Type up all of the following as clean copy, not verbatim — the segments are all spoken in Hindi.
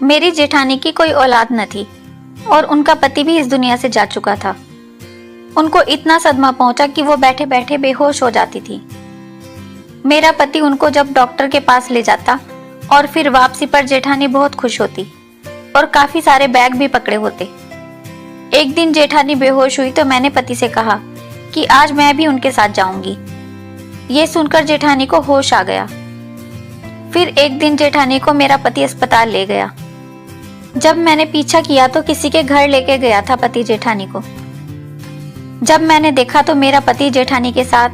मेरी जेठानी की कोई औलाद न थी और उनका पति भी इस दुनिया से जा चुका था। उनको इतना सदमा पहुंचा कि वो बैठे बैठे बेहोश हो जाती थी। मेरा पति उनको जब डॉक्टर के पास ले जाता और फिर वापसी पर जेठानी बहुत खुश होती और काफी सारे बैग भी पकड़े होते। एक दिन जेठानी बेहोश हुई तो मैंने पति से कहा कि आज मैं भी उनके साथ जाऊंगी। ये सुनकर जेठानी को होश आ गया। फिर एक दिन जेठानी को मेरा पति अस्पताल ले गया। जब मैंने पीछा किया तो किसी के घर लेके गया था पति जेठानी को। जब मैंने देखा तो मेरा पति जेठानी के साथ।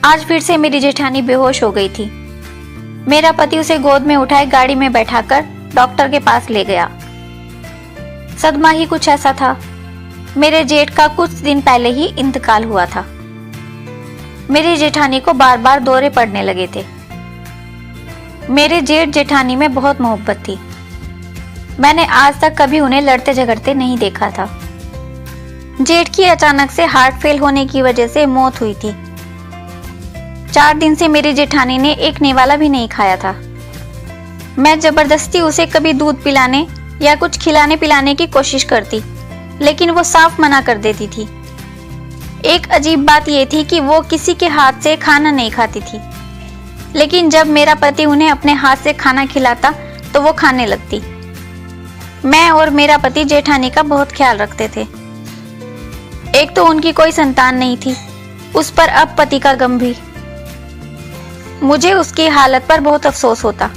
आज फिर से मेरी जेठानी बेहोश हो गई थी। मेरा पति उसे गोद में उठाए गाड़ी में बैठाकर डॉक्टर के पास ले गया। सदमा ही कुछ ऐसा था। मेरे जेठ का कुछ दिन पहले ही इंतकाल हुआ था। मेरी जेठानी को बार बार दौरे पड़ने लगे थे। मेरे जेठ जेठानी में बहुत मोहब्बत थी। मैंने आज तक कभी उन्हें लड़ते झगड़ते नहीं देखा था। जेठ की अचानक से हार्ट फेल होने की वजह से मौत हुई थी। 4 दिन से मेरी जेठानी ने एक निवाला भी नहीं खाया था। मैं जबरदस्ती उसे कभी दूध पिलाने या कुछ खिलाने पिलाने की कोशिश करती, लेकिन वो साफ मना कर देती थी। एक अजीब बात यह थी कि वो किसी के हाथ से खाना नहीं खाती थी, लेकिन जब मेरा पति उन्हें अपने हाथ से खाना खिलाता तो वो खाने लगती। मैं और मेरा पति जेठानी का बहुत ख्याल रखते थे। एक तो उनकी कोई संतान नहीं थी, उस पर अब पति का गम भी। मुझे उसकी हालत पर बहुत अफसोस होता,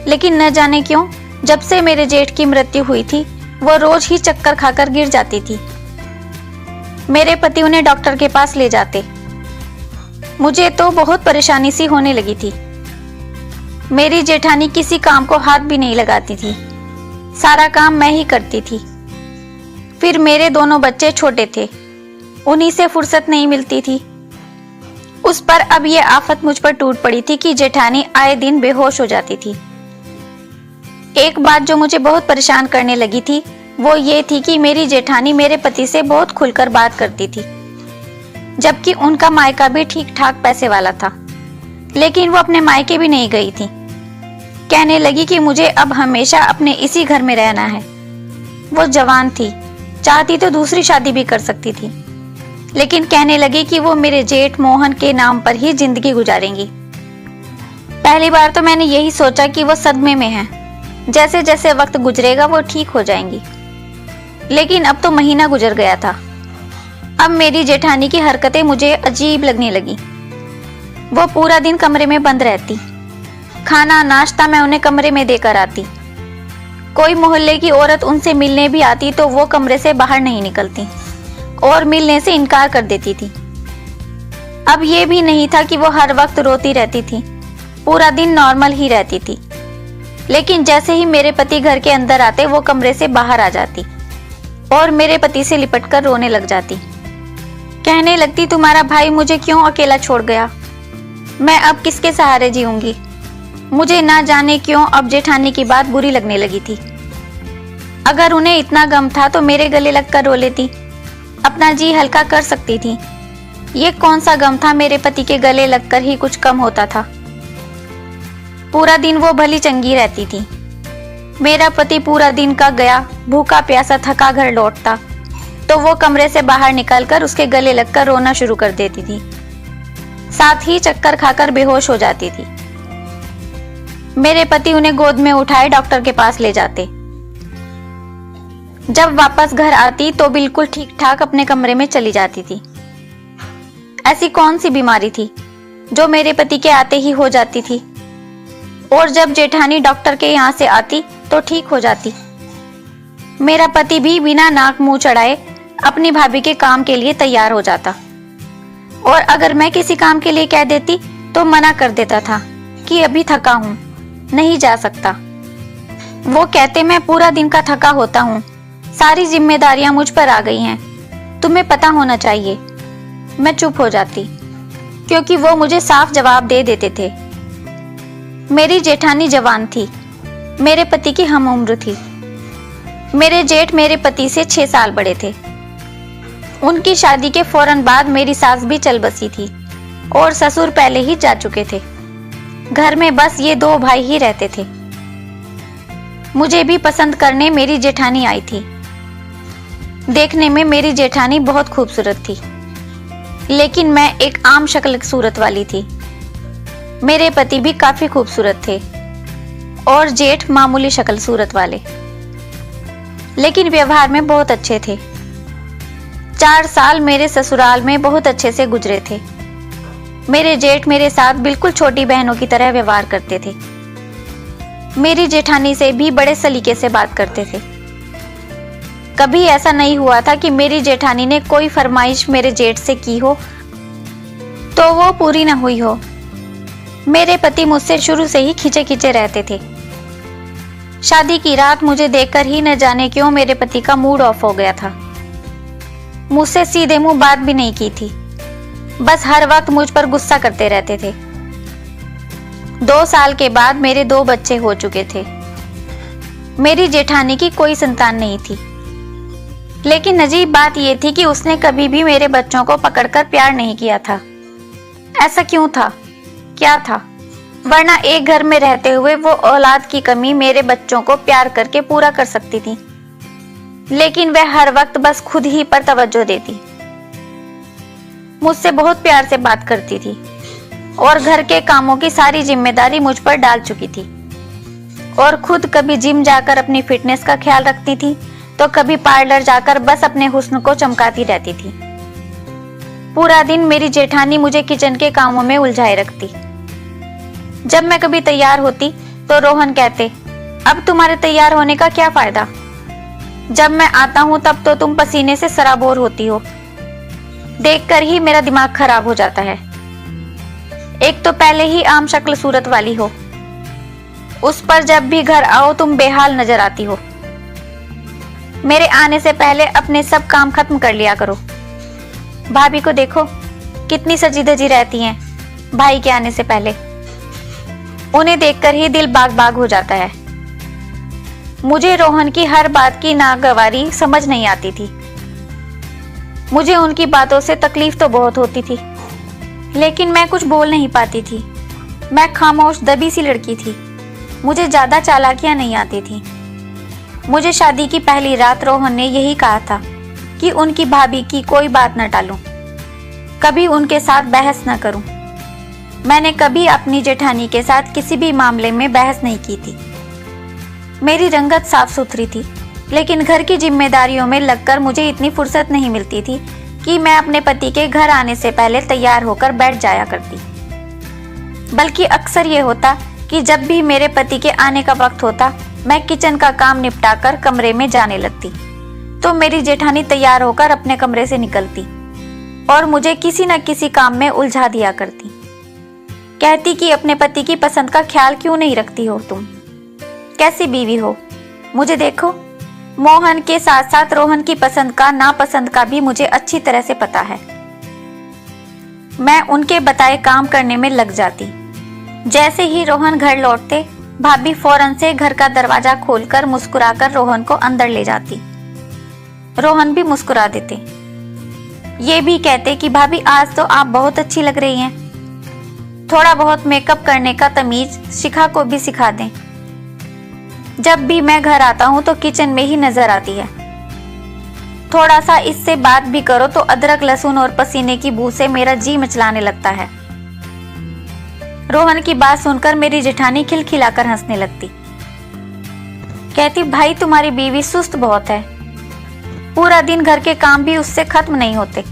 लेकिन न जाने क्यों जब से मेरे जेठ की मृत्यु हुई थी वो रोज ही चक्कर खाकर गिर जाती थी। मेरे पति उन्हें डॉक्टर के पास ले जाते। मुझे तो बहुत परेशानी सी होने लगी थी। मेरी जेठानी किसी काम को हाथ भी नहीं लगाती थी। सारा काम मैं ही करती थी। फिर मेरे दोनों बच्चे छोटे थे, उन्हीं से फुर्सत नहीं मिलती थी। उस पर अब ये आफत मुझ पर टूट पड़ी थी कि जेठानी आए दिन बेहोश हो जाती थी। एक बात जो मुझे बहुत परेशान करने लगी थी वो ये थी कि मेरी जेठानी मेरे पति से बहुत खुलकर बात करती थी, जबकि उनका मायका भी ठीक ठाक पैसे वाला था। लेकिन वो अपने मायके भी नहीं गई थी। कहने लगी कि मुझे अब हमेशा अपने इसी घर में रहना है। वो जवान थी, चाहती तो दूसरी शादी भी कर सकती थी, लेकिन कहने लगी कि वो मेरे जेठ मोहन के नाम पर ही जिंदगी गुजारेंगी। पहली बार तो मैंने यही सोचा कि वो सदमे में है, जैसे जैसे वक्त गुजरेगा वो ठीक हो जाएंगी। लेकिन अब तो महीना गुजर गया था। अब मेरी जेठानी की हरकतें मुझे अजीब लगने लगी। वो पूरा दिन कमरे में बंद रहती। खाना नाश्ता मैं उन्हें कमरे में देकर आती। कोई मोहल्ले की औरत उनसे मिलने भी आती तो वो कमरे से बाहर नहीं निकलती और मिलने से इनकार कर देती थी। अब ये भी नहीं था कि वो हर वक्त रोती रहती थी। पूरा दिन नॉर्मल ही रहती थी, लेकिन जैसे ही मेरे पति घर के अंदर आते वो कमरे से बाहर आ जाती और मेरे पति से लिपटकर रोने लग जाती। कहने लगती, तुम्हारा भाई मुझे क्यों अकेला छोड़ गया, मैं अब किसके सहारे जीऊंगी। मुझे ना जाने क्यों अब जेठानी की बात बुरी लगने लगी थी। अगर उन्हें इतना गम था तो मेरे गले लगकर रो लेती, अपना जी हल्का कर सकती थी। ये कौन सा गम था, मेरे पति के गले लगकर ही कुछ कम होता था। पूरा दिन वो भली चंगी रहती थी। मेरा पति पूरा दिन का गया भूखा प्यासा थका घर लौटता तो वो कमरे से बाहर निकलकर उसके गले लगकर रोना शुरू कर देती थी। साथ ही चक्कर खाकर बेहोश हो जाती थी। मेरे पति उन्हें गोद में उठाए डॉक्टर के पास ले जाते। जब वापस घर आती तो बिल्कुल ठीक ठाक अपने कमरे में चली जाती थी। ऐसी कौन सी बीमारी थी जो मेरे पति के आते ही हो जाती थी, और जब जेठानी डॉक्टर के यहाँ से आती तो ठीक हो जाती। मेरा पति भी बिना नाक मुंह चढ़ाए अपनी भाभी के काम के लिए तैयार हो जाता, और अगर मैं किसी काम के लिए कह देती तो मना कर देता था कि अभी थका हूं, नहीं जा सकता। वो कहते, मैं पूरा दिन का थका होता हूँ, सारी जिम्मेदारियां मुझ पर आ गई हैं, तुम्हें पता होना चाहिए। मैं चुप हो जाती, क्योंकि वो मुझे साफ जवाब दे देते थे। मेरी जेठानी जवान थी, मेरे पति की हम उम्र थी। मेरे जेठ मेरे पति से 6 साल बड़े थे। उनकी शादी के फौरन बाद मेरी सास भी चल बसी थी और ससुर पहले ही जा चुके थे। घर में बस ये 2 भाई ही रहते थे। मुझे भी पसंद करने मेरी जेठानी आई थी। देखने में मेरी जेठानी बहुत खूबसूरत थी, लेकिन मैं एक आम शक्ल सूरत वाली थी। मेरे पति भी काफी खूबसूरत थे और जेठ मामूली शक्ल सूरत वाले, लेकिन व्यवहार में बहुत अच्छे थे। 4 साल मेरे ससुराल में बहुत अच्छे से गुजरे थे। मेरे जेठ मेरे साथ बिल्कुल छोटी बहनों की तरह व्यवहार करते थे। मेरी जेठानी से भी बड़े सलीके से बात करते थे। कभी ऐसा नहीं हुआ था कि मेरी जेठानी ने कोई फरमाइश मेरे जेठ से की हो तो वो पूरी ना हुई हो। मेरे पति मुझसे शुरू से ही खींचे खींचे रहते थे। शादी की रात मुझे देखकर ही न जाने क्यों मेरे पति का मूड ऑफ हो गया था। मुझसे सीधे मुंह बात भी नहीं की थी, बस हर वक्त मुझ पर गुस्सा करते रहते थे। 2 साल के बाद मेरे 2 बच्चे हो चुके थे। मेरी जेठानी की कोई संतान नहीं थी, लेकिन अजीब बात यह थी कि उसने कभी भी मेरे बच्चों को पकड़कर प्यार नहीं किया था। ऐसा क्यों था? क्या था? वरना एक घर में रहते हुए वो औलाद की कमी मेरे बच्चों को प्यार करके पूरा कर सकती थी, लेकिन वह हर वक्त बस खुद ही पर तवज्जो देती। मुझसे बहुत प्यार से बात करती थी और घर के कामों की सारी जिम्मेदारी मुझ पर डाल चुकी थी, और खुद कभी जिम जाकर अपनी फिटनेस का ख्याल रखती थी तो कभी पार्लर जाकर बस अपने हुस्न को चमकाती रहती थी। पूरा दिन मेरी जेठानी मुझे किचन के कामों में उलझाए रखती। जब मैं कभी तैयार होती तो रोहन कहते, अब तुम्हारे तैयार होने का क्या फायदा? जब मैं आता हूं तब तो तुम पसीने से सराबोर होती हो। देखकर ही मेरा दिमाग खराब हो जाता है। एक तो पहले ही आम शक्ल सूरत वाली हो, उस पर जब भी घर आओ तुम बेहाल नजर आती हो। मेरे आने से पहले अपने सब काम खत्म कर लिया करो। भाभी को देखो कितनी सजी धजी रहती हैं भाई के आने से पहले। उन्हें देखकर ही दिल बाग बाग हो जाता है। मुझे रोहन की हर बात की नागवारी समझ नहीं आती थी। मुझे उनकी बातों से तकलीफ तो बहुत होती थी, लेकिन मैं कुछ बोल नहीं पाती थी। मैं खामोश दबी सी लड़की थी। मुझे ज्यादा चालाकियां नहीं आती थी। मुझे शादी की पहली रात रोहन ने यही कहा था कि उनकी भाभी की कोई बात न टालूं, कभी उनके साथ बहस न करूं। मैंने कभी अपनी जेठानी के साथ किसी भी मामले में बहस नहीं की थी। मेरी रंगत साफ सुथरी थी, लेकिन घर की जिम्मेदारियों में लगकर मुझे इतनी फुर्सत नहीं मिलती थी कि मैं अपने पति के घर आने से पहले तैयार होकर बैठ जाया करती। बल्कि अक्सर ये होता कि जब भी मेरे पति के आने का वक्त होता, मैं किचन का काम निपटाकर कमरे में जाने लगती, तो मेरी जेठानी तैयार होकर अपने कमरे से निकलती और मुझे किसी न किसी काम में उलझा दिया करती। कहती कि अपने पति की पसंद का ख्याल क्यों नहीं रखती हो तुम? कैसी बीवी हो? मुझे देखो। मोहन के साथ साथ रोहन की पसंद का नापसंद का भी मुझे अच्छी तरह से पता है। मैं उनके बताए काम करने में लग जाती। जैसे ही रोहन घर लौटते, भाभी फौरन से घर का दरवाजा खोलकर मुस्कुराकर रोहन को अंदर ले जाती। रोहन भी मुस्कुरा देते। ये भी कहते कि भाभी आज तो आप बहुत अच्छी लग रही हैं। थोड़ा बहुत मेकअप करने का तमीज शिखा को भी सिखा दें। जब भी मैं घर आता हूं तो किचन में ही नजर आती है। थोड़ा सा इससे बात भी करो तो अदरक लहसुन और पसीने की बू से मेरा जी मचलाने लगता है। रोहन की बात सुनकर मेरी जेठानी खिलखिलाकर हंसने लगती। कहती, भाई तुम्हारी बीवी सुस्त बहुत है, पूरा दिन घर के काम भी उससे खत्म नहीं होते।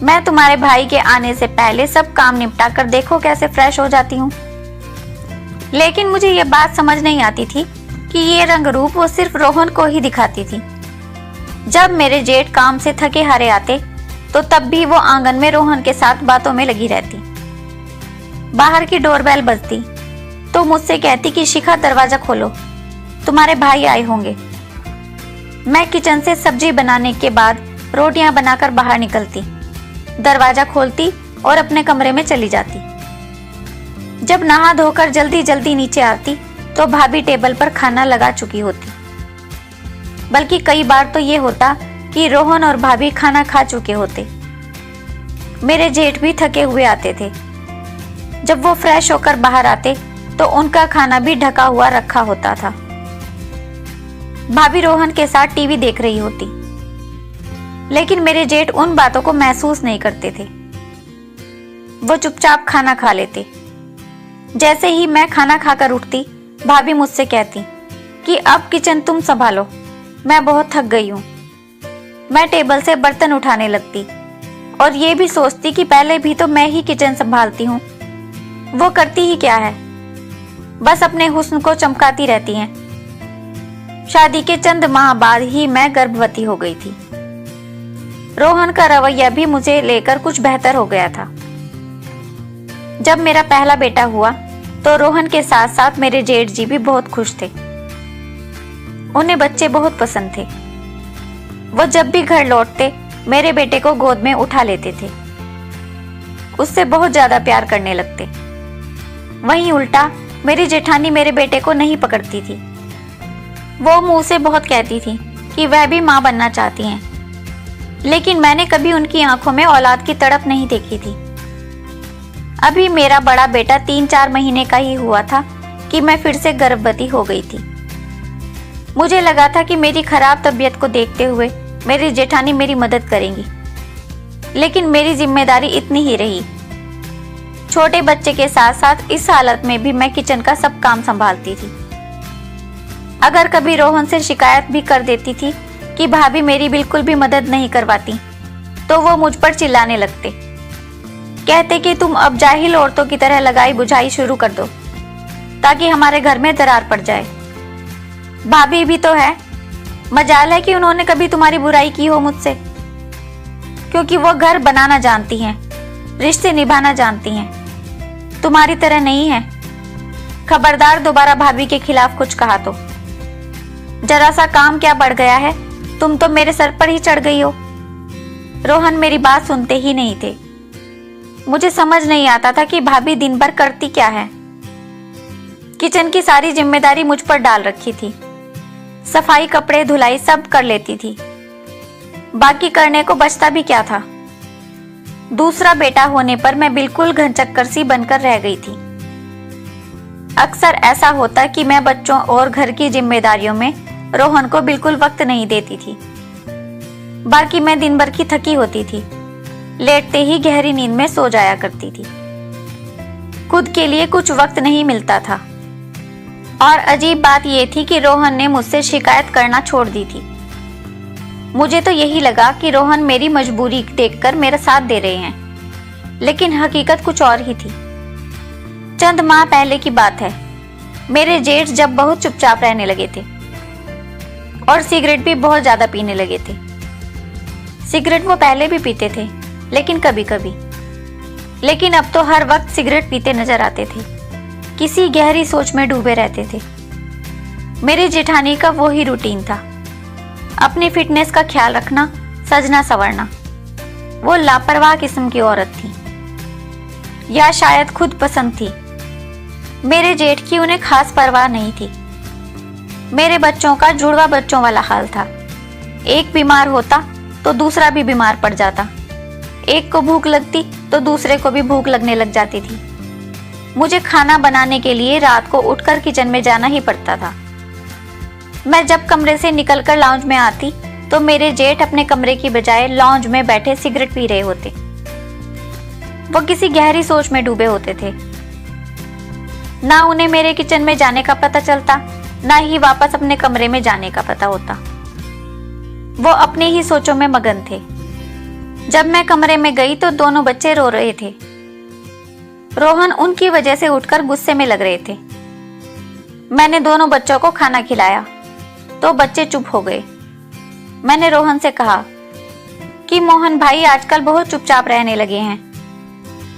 मैं तुम्हारे भाई के आने से पहले सब काम निपटा कर देखो कैसे फ्रेश हो जाती हूँ। लेकिन मुझे ये बात समझ नहीं आती थी कि ये रंग रूप वो सिर्फ रोहन को ही दिखाती थी। जब मेरे जेठ काम से थके हारे आते तो तब भी वो आंगन में रोहन के साथ बातों में लगी रहती। बाहर की डोरबेल बजती तो मुझसे कहती कि शिखा दरवाजा खोलो, तुम्हारे भाई आए होंगे। मैं किचन से सब्जी बनाने के बाद रोटियां बनाकर बाहर निकलती, दरवाजा खोलती और अपने कमरे में चली जाती। जब नहा धोकर जल्दी जल्दी नीचे आती तो भाभी टेबल पर खाना लगा चुकी होती। बल्कि कई बार तो ये होता कि रोहन और भाभी खाना खा चुके होते। मेरे जेठ भी थके हुए आते थे। जब वो फ्रेश होकर बाहर आते तो उनका खाना भी ढका हुआ रखा होता था। भाभी रोहन के साथ टीवी देख रही होती, लेकिन मेरे जेठ उन बातों को महसूस नहीं करते थे। वो चुपचाप खाना खा लेते। जैसे ही मैं खाना खाकर उठती, भाभी मुझसे कहती कि अब किचन तुम संभालो, मैं बहुत थक गई हूं। मैं टेबल से बर्तन उठाने लगती और ये भी सोचती कि पहले भी तो मैं ही किचन संभालती हूँ। वो करती ही क्या है, बस अपने हुस्न को चमकाती रहती हैं। शादी के चंद माह बाद ही मैं गर्भवती हो गई थी। रोहन का रवैया भी मुझे लेकर कुछ बेहतर हो गया था। जब मेरा पहला बेटा हुआ तो रोहन के साथ साथ मेरे जेठ जी भी बहुत खुश थे। उन्हें बच्चे बहुत पसंद थे। वो जब भी घर लौटते मेरे बेटे को गोद में उठा लेते थे, उससे बहुत ज्यादा प्यार करने लगते। वहीं उल्टा मेरी जेठानी मेरे बेटे को नहीं पकड़ती थी। वो मुंह से बहुत कहती थी कि वह भी मां बनना चाहती हैं, लेकिन मैंने कभी उनकी आंखों में औलाद की तड़प नहीं देखी थी। अभी मेरा बड़ा बेटा 3-4 महीने का ही हुआ था कि मैं फिर से गर्भवती हो गई थी। मुझे लगा था कि मेरी खराब तबीयत को देखते हुए मेरी जेठानी मेरी मदद करेंगी, लेकिन मेरी जिम्मेदारी इतनी ही रही। छोटे बच्चे के साथ साथ इस हालत में भी मैं किचन का सब काम संभालती थी। अगर कभी रोहन से शिकायत भी कर देती थी कि भाभी मेरी बिल्कुल भी मदद नहीं करवाती, तो वो मुझ पर चिल्लाने लगते। कहते कि तुम अब जाहिल औरतों की तरह लगाई बुझाई शुरू कर दो ताकि हमारे घर में दरार पड़ जाए। भाभी भी तो है, मजाल है कि उन्होंने कभी तुम्हारी बुराई की हो मुझसे, क्योंकि वो घर बनाना जानती हैं, रिश्ते निभाना जानती हैं, तुम्हारी तरह नहीं है। खबरदार दोबारा भाभी के खिलाफ कुछ कहा तो। जरा सा काम क्या बढ़ गया है, तुम तो मेरे सर पर ही चढ़ गई हो। रोहन मेरी बात सुनते ही नहीं थे। मुझे समझ नहीं आता था कि भाभी दिन भर करती क्या है। किचन की सारी जिम्मेदारी मुझ पर डाल रखी थी। सफाई, कपड़े, धुलाई सब कर लेती थी। बाकी करने को बचता भी क्या था। दूसरा बेटा होने पर मैं बिल्कुल घनचक्कर सी बनकर रह गई थी। अक्सर ऐसा होता कि मैं बच्चों और घर की जिम्मेदारियों में रोहन को बिल्कुल वक्त नहीं देती थी। बाकी मैं दिन भर की थकी होती थी, लेटते ही गहरी नींद में सो जाया करती थी। खुद के लिए कुछ वक्त नहीं मिलता था। और अजीब बात यह थी कि रोहन ने मुझसे शिकायत करना छोड़ दी थी। मुझे तो यही लगा कि रोहन मेरी मजबूरी देखकर मेरा साथ दे रहे हैं, लेकिन हकीकत कुछ और ही थी। चंद माह पहले की बात है। मेरे जेठ जब बहुत चुपचाप रहने लगे थे और सिगरेट भी बहुत ज्यादा पीने लगे थे। सिगरेट वो पहले भी पीते थे, लेकिन कभी कभी। लेकिन अब तो हर वक्त सिगरेट पीते नजर आते थे, किसी गहरी सोच में डूबे रहते थे। मेरी जेठानी का वो ही रूटीन था, अपनी फिटनेस का ख्याल रखना, सजना संवरना। वो लापरवाह किस्म की औरत थी, या शायद खुद पसंद थी। मेरे जेठ की उन्हें खास परवाह नहीं थी। मेरे बच्चों का जुड़वा बच्चों वाला हाल था। एक बीमार होता तो दूसरा भी बीमार पड़ जाता। एक को भूख लगती तो दूसरे को भी भूख लगने लग जाती थी। मुझे खाना बनाने के लिए रात को उठकर किचन में जाना ही पड़ता था। मैं जब कमरे से निकलकर लाउंज में आती तो मेरे जेठ अपने कमरे की बजाय लाउंज में बैठे सिगरेट पी रहे होते। वो किसी गहरी सोच में डूबे होते थे। ना उन्हें मेरे किचन में जाने का पता चलता, ना ही वापस अपने कमरे में जाने का पता होता। वो अपने ही सोचों में मगन थे। जब मैं कमरे में गई तो दोनों बच्चे रो रहे थे। रोहन उनकी वजह से उठकर गुस्से में लग रहे थे। मैंने दोनों बच्चों को खाना खिलाया तो बच्चे चुप हो गए। मैंने रोहन से कहा कि मोहन भाई आजकल बहुत चुपचाप रहने लगे हैं,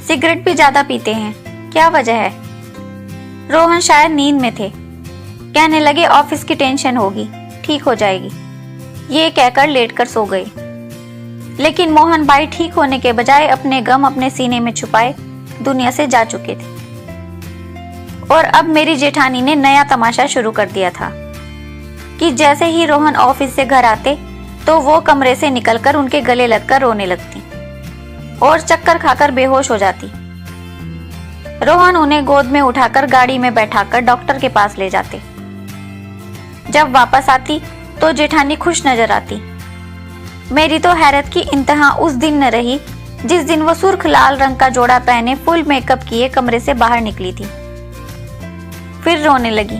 सिगरेट भी ज्यादा पीते हैं, क्या वजह है? रोहन शायद नींद में थे। कहने लगे ऑफिस की टेंशन होगी, ठीक हो जाएगी। ये कहकर लेटकर सो गए। लेकिन मोहन भाई ठीक होने के बजाय अपने गम अपने सीने में छुपाए दुनिया से जा चुके थे। और अब मेरी जेठानी ने नया तमाशा शुरू कर दिया था कि जैसे ही रोहन ऑफिस से घर आते तो वो कमरे से निकलकर उनके गले लगकर रोने लगती और चक्कर खाकर बेहोश हो जाती। रोहन उन्हें गोद में उठाकर गाड़ी में बैठाकर डॉक्टर के पास ले जाते। जब वापस आती तो जेठानी खुश नजर आती। मेरी तो हैरत की इंतहा उस दिन न रही जिस दिन वो सुर्ख लाल रंग का जोड़ा पहने फुल मेकअप किए कमरे से बाहर निकली थी। फिर रोने लगी।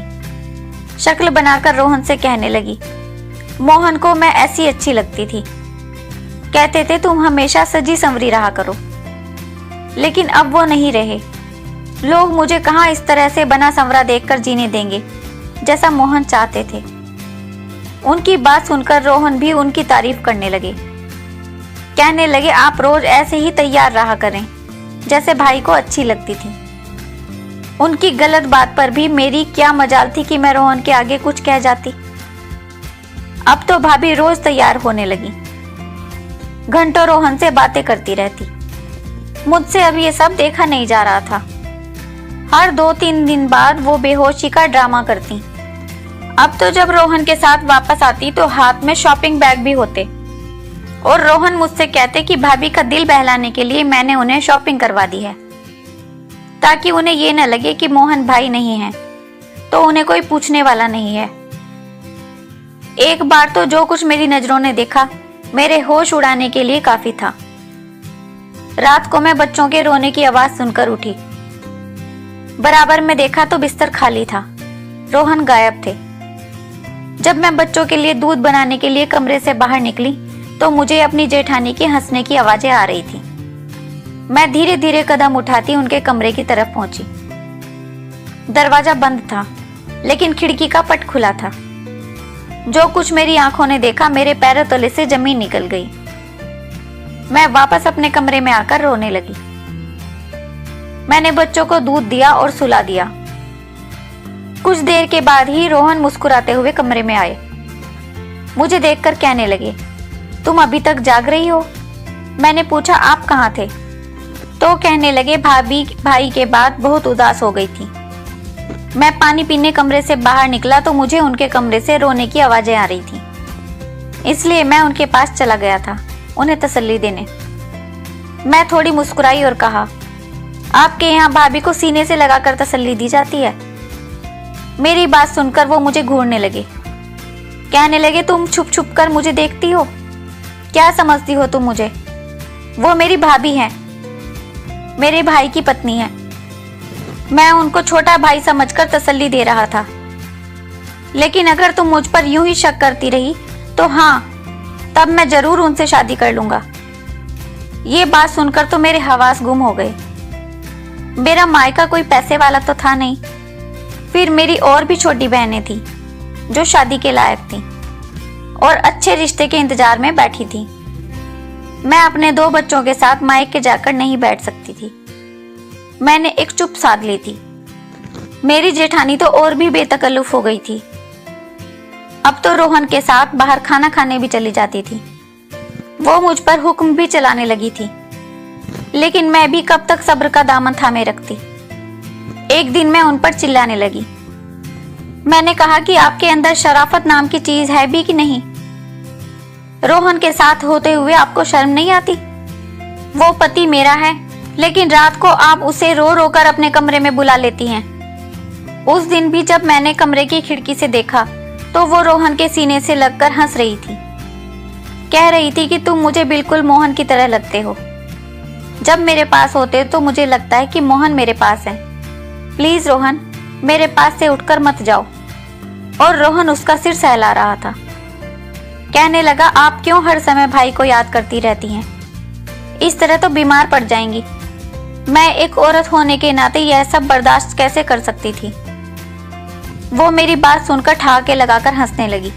शक्ल बनाकर रोहन से कहने लगी, मोहन को मैं ऐसी अच्छी लगती थी, कहते थे तुम हमेशा सजी संवरी रहा करो, लेकिन अब वो नहीं रहे। लोग मुझे कहाँ इस तरह से बना संवरा देखकर जीने देंगे जैसा मोहन चाहते थे। उनकी बात सुनकर रोहन भी उनकी तारीफ करने लगे। कहने लगे, आप रोज ऐसे ही तैयार रहा करें जैसे भाई को अच्छी लगती थी। उनकी गलत बात पर भी मेरी क्या मजाल थी कि मैं रोहन के आगे कुछ कह जाती। अब तो भाभी रोज तैयार होने लगी, घंटों रोहन से बातें करती रहती। मुझसे अब ये सब देखा नहीं जा रहा था। हर 2-3 दिन बाद वो बेहोशी का ड्रामा करती। अब तो जब रोहन के साथ वापस आती तो हाथ में शॉपिंग बैग भी होते और रोहन मुझसे कहते कि भाभी का दिल बहलाने के लिए मैंने उन्हें शॉपिंग करवा दी है, ताकि उन्हें ये न लगे कि मोहन भाई नहीं है तो उन्हें कोई पूछने वाला नहीं है। एक बार तो जो कुछ मेरी नजरों ने देखा मेरे होश उड़ाने के लिए काफी था। रात को मैं बच्चों के रोने की आवाज सुनकर उठी। बराबर में देखा तो बिस्तर खाली था, रोहन गायब थे। जब मैं बच्चों के लिए दूध बनाने के लिए कमरे से बाहर निकली तो मुझे अपनी जेठानी की हंसने की आवाजें आ रही थी। मैं धीरे धीरे कदम उठाती उनके कमरे की तरफ पहुंची। दरवाजा बंद था लेकिन खिड़की का पट खुला था। जो कुछ मेरी आंखों ने देखा मेरे पैरों तले से जमीन निकल गई। मैं वापस अपने कमरे में आकर रोने लगी। मैंने बच्चों को दूध दिया और सुला दिया। कुछ देर के बाद ही रोहन मुस्कुराते हुए कमरे में आए। मुझे देखकर कहने लगे, तुम अभी तक जाग रही हो? मैंने पूछा, आप कहाँ थे? तो कहने लगे, भाई के बाद बहुत उदास हो गई थी। मैं पानी पीने कमरे से बाहर निकला तो मुझे उनके कमरे से रोने की आवाजें आ रही थी, इसलिए मैं उनके पास चला गया था उन्हें तसल्ली देने। मैं थोड़ी मुस्कुराई और कहा, आपके यहाँ भाभी को सीने से लगाकर तसल्ली दी जाती है? मेरी बात सुनकर वो मुझे घूरने लगे। कहने लगे, तुम छुप छुप कर मुझे देखती हो? क्या समझती हो तुम मुझे? वो मेरी भाभी हैं, मेरे भाई की पत्नी है। मैं उनको छोटा भाई समझकर तसल्ली दे रहा था, लेकिन अगर तुम मुझ पर यूं ही शक करती रही तो हाँ, तब मैं जरूर उनसे शादी कर लूंगा। ये बात सुनकर तो मेरे हवास गुम हो गए। मेरा मायका कोई पैसे वाला तो था नहीं। फिर मेरी और भी छोटी बहनें थी जो शादी के लायक थी और अच्छे रिश्ते के इंतजार में बैठी थी। मैं अपने 2 बच्चों के साथ मायके जाकर नहीं बैठ सकती थी। मैंने एक चुप साध ली थी। मेरी जेठानी तो और भी बेतकल्लुफ हो गई थी। अब तो रोहन के साथ बाहर खाना खाने भी चली जाती थी। वो मुझ पर हुक्म भी चलाने लगी थी, लेकिन मैं भी कब तक सब्र का दामन थामे रखती। एक दिन मैं उन पर चिल्लाने लगी। मैंने कहा कि आपके अंदर शराफत नाम की चीज है भी कि नहीं? रोहन के साथ होते हुए आपको शर्म नहीं आती? वो पति मेरा है, लेकिन रात को आप उसे रो रो कर अपने कमरे में बुला लेती हैं। उस दिन भी जब मैंने कमरे की खिड़की से देखा तो वो रोहन के सीने से लगकर हंस रही थी। कह रही थी कि तुम मुझे बिल्कुल मोहन की तरह लगते हो। जब मेरे पास होते तो मुझे लगता है कि मोहन मेरे पास है। प्लीज रोहन, मेरे पास से उठकर मत जाओ। और रोहन उसका सिर सहला रहा था। कहने लगा, आप क्यों हर समय भाई को याद करती रहती हैं? इस तरह तो बीमार पड़ जाएंगी। मैं एक औरत होने के नाते यह सब बर्दाश्त कैसे कर सकती थी? वो मेरी बात सुनकर ठहाके लगाकर हंसने लगी।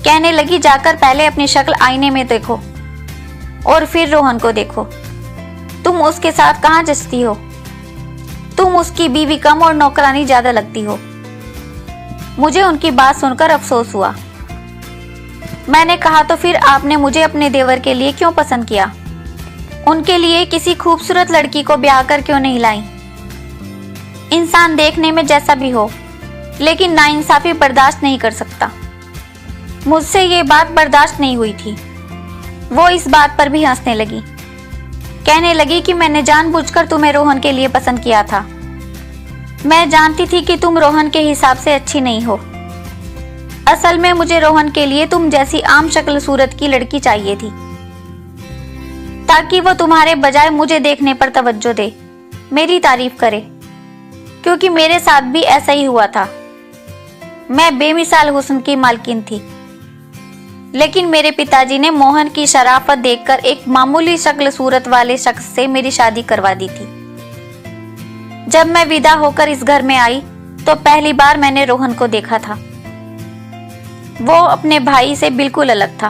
कहने लगी, जाकर पहले अपनी शक्ल आईने में देखो और फिर रोहन को देखो। तुम उसके साथ कहाँ जचती हो? तुम उसकी बीवी कम और नौकरानी ज्यादा लगती हो। मुझे उनकी बात सुनकर अफसोस हुआ। मैंने कहा, तो फिर आपने मुझे अपने देवर के लिए क्यों पसंद किया? उनके लिए किसी खूबसूरत लड़की को ब्याह कर क्यों नहीं लाई? इंसान देखने में जैसा भी हो, लेकिन नाइंसाफी बर्दाश्त नहीं कर सकता। मुझसे ये बात बर्दाश्त नहीं हुई थी। वो इस बात पर भी हंसने लगी। कहने लगी कि मैंने जानबूझकर तुम्हें रोहन के लिए पसंद किया था। मैं जानती थी कि तुम रोहन के हिसाब से अच्छी नहीं हो। असल में मुझे रोहन के लिए तुम जैसी आम शक्ल सूरत की लड़की चाहिए थी, ताकि वो तुम्हारे बजाय मुझे देखने पर तवज्जो दे, मेरी तारीफ करे, क्योंकि मेरे साथ भी ऐसा ही हुआ था। मैं बेमिसाल हुस्न की मालकिन थी, लेकिन मेरे पिताजी ने मोहन की शराफत देखकर एक मामूली शक्ल सूरत वाले शख्स से मेरी शादी करवा दी थी। जब मैं विदा होकर इस घर में आई तो पहली बार मैंने रोहन को देखा था। वो अपने भाई से बिल्कुल अलग था।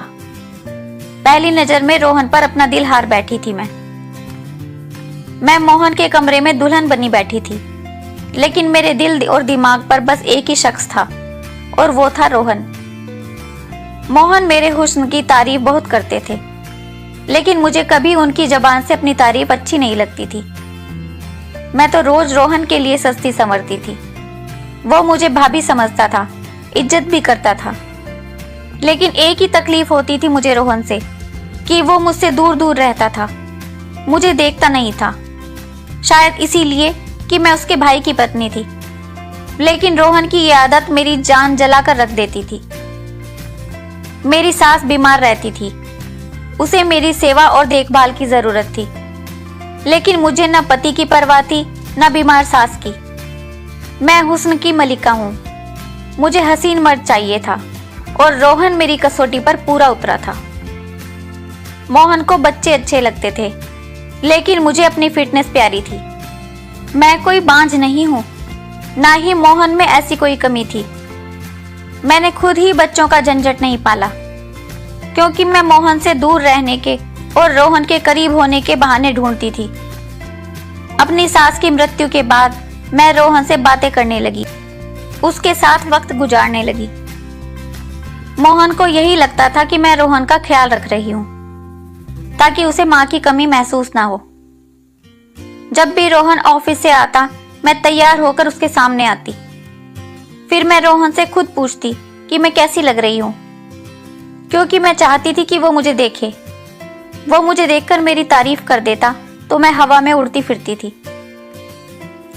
पहली नजर में रोहन पर अपना दिल हार बैठी थी। मैं मोहन के कमरे में दुल्हन बनी बैठी थी, लेकिन मेरे दिल और दिमाग पर बस एक ही शख्स था, और वो था रोहन। मोहन मेरे हुस्न की तारीफ बहुत करते थे, लेकिन मुझे कभी उनकी जबान से अपनी तारीफ अच्छी नहीं लगती थी। मैं तो रोज रोहन के लिए सस्ती संवरती थी। वो मुझे भाभी समझता था, इज्जत भी करता था, लेकिन एक ही तकलीफ होती थी मुझे रोहन से, कि वो मुझसे दूर दूर रहता था, मुझे देखता नहीं था। शायद इसीलिए कि मैं उसके भाई की पत्नी थी, लेकिन रोहन की ये आदत मेरी जान जलाकर रख देती थी। मेरी सास बीमार रहती थी, उसे मेरी सेवा और देखभाल की जरूरत थी, लेकिन मुझे न पति की परवाह थी न बीमार सास की। मैं हुस्न की मलिका हूँ, मुझे हसीन मर्द चाहिए था, और रोहन मेरी कसौटी पर पूरा उतरा था। मोहन को बच्चे अच्छे लगते थे, लेकिन मुझे अपनी फिटनेस प्यारी थी। मैं कोई बांझ नहीं हूँ, ना ही मोहन में ऐसी कोई कमी थी। मैंने खुद ही बच्चों का झंझट नहीं पाला, क्योंकि मैं मोहन से दूर रहने के और रोहन के करीब होने के बहाने ढूंढती थी। अपनी सास की मृत्यु के बाद मैं रोहन से बातें करने लगी, उसके साथ वक्त गुजारने लगी। मोहन को यही लगता था कि मैं रोहन का ख्याल रख रही हूँ, ताकि उसे माँ की कमी महसूस ना हो। जब भी रोहन ऑफिस से आता, मैं तैयार होकर उसके सामने आती। फिर मैं रोहन से खुद पूछती कि मैं कैसी लग रही हूँ, क्योंकि मैं चाहती थी कि वो मुझे देखे। वो मुझे देखकर मेरी तारीफ कर देता तो मैं हवा में उड़ती फिरती थी।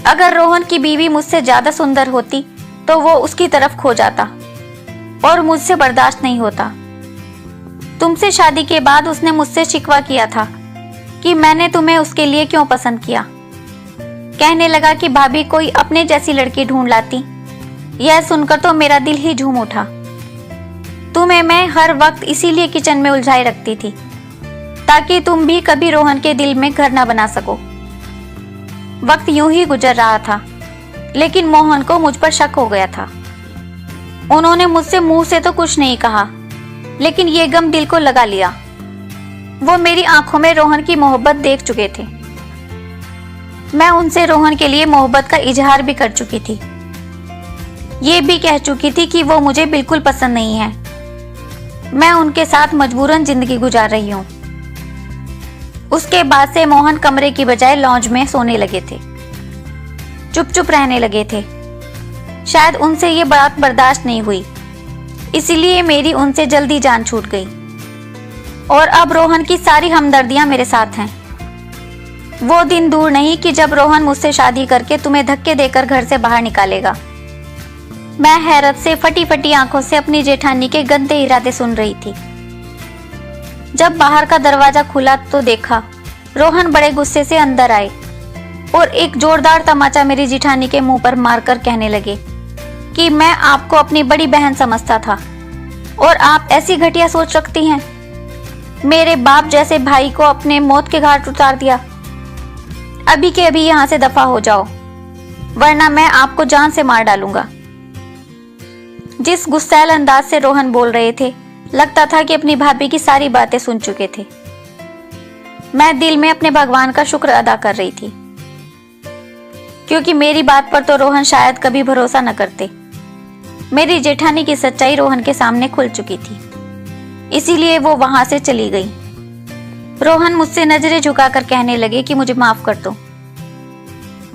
अगर रोहन की बीवी मुझसे ज्यादा सुंदर होती तो वो उसकी तरफ खो जाता, और मुझसे बर्दाश्त नहीं होता। तुमसे शादी के बाद उसने मुझसे शिकवा किया था कि मैंने तुम्हें उसके लिए क्यों पसंद किया। कहने लगा कि भाभी कोई अपने जैसी लड़की ढूंढ लाती। यह सुनकर तो मेरा दिल ही झूम उठा। तुम्हें मैं हर वक्त इसीलिए किचन में उलझाए रखती थी, ताकि तुम भी कभी रोहन के दिल में घर न बना सको। वक्त यूं ही गुजर रहा था, लेकिन मोहन को मुझ पर शक हो गया था। उन्होंने मुझसे मुंह से तो कुछ नहीं कहा, लेकिन ये गम दिल को लगा लिया। वो मेरी आंखों में रोहन की मोहब्बत देख चुके थे। मैं उनसे रोहन के लिए मोहब्बत का इजहार भी कर चुकी थी। ये भी कह चुकी थी कि वो मुझे बिल्कुल पसंद नहीं है। मैं उनके साथ मजबूरन जिंदगी गुजार रही हूँ। उसके बाद से मोहन कमरे की बजाय लॉन्ज में सोने लगे थे, चुप चुप रहने लगे थे। शायद उनसे ये बात बर्दाश्त नहीं हुई, इसीलिए मेरी उनसे जल्दी जान छूट गई। और अब रोहन की सारी हमदर्दियां मेरे साथ हैं। वो दिन दूर नहीं कि जब रोहन मुझसे शादी करके तुम्हें धक्के देकर घर से बाहर निकालेगा। मैं हैरत से फटी फटी आंखों से अपनी जेठानी के गंदे इरादे सुन रही थी। जब बाहर का दरवाजा खुला तो देखा रोहन बड़े गुस्से से अंदर आए और एक जोरदार तमाचा मेरी जेठानी के मुंह पर मारकर कहने लगे कि मैं आपको अपनी बड़ी बहन समझता था और आप ऐसी घटिया सोच रखती हैं। मेरे बाप जैसे भाई को अपने मौत के घाट उतार दिया। अभी के अभी यहाँ से दफा हो जाओ, वरना मैं आपको जान से मार डालूंगा। जिस गुस्सैल अंदाज से रोहन बोल रहे थे, लगता था कि अपनी भाभी की सारी बातें सुन चुके थे। मैं दिल में अपने भगवान का शुक्र अदा कर रही थी, क्योंकि मेरी बात पर तो रोहन शायद कभी भरोसा न करते। मेरी जेठानी की सच्चाई रोहन के सामने खुल चुकी थी, इसीलिए वो वहां से चली गई। रोहन मुझसे नजरें झुकाकर कहने लगे कि मुझे माफ कर दो,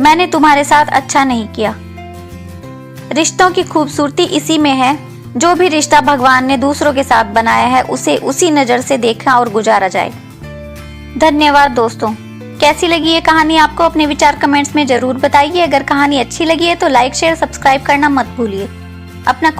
मैंने तुम्हारे साथ अच्छा नहीं किया। रिश्तों की खूबसूरती इसी में है, जो भी रिश्ता भगवान ने दूसरों के साथ बनाया है उसे उसी नजर से देखा और गुजारा जाए। धन्यवाद दोस्तों। कैसी लगी ये कहानी आपको? अपने विचार कमेंट्स में जरूर बताइए। अगर कहानी अच्छी लगी है तो लाइक शेयर सब्सक्राइब करना मत भूलिए। अपना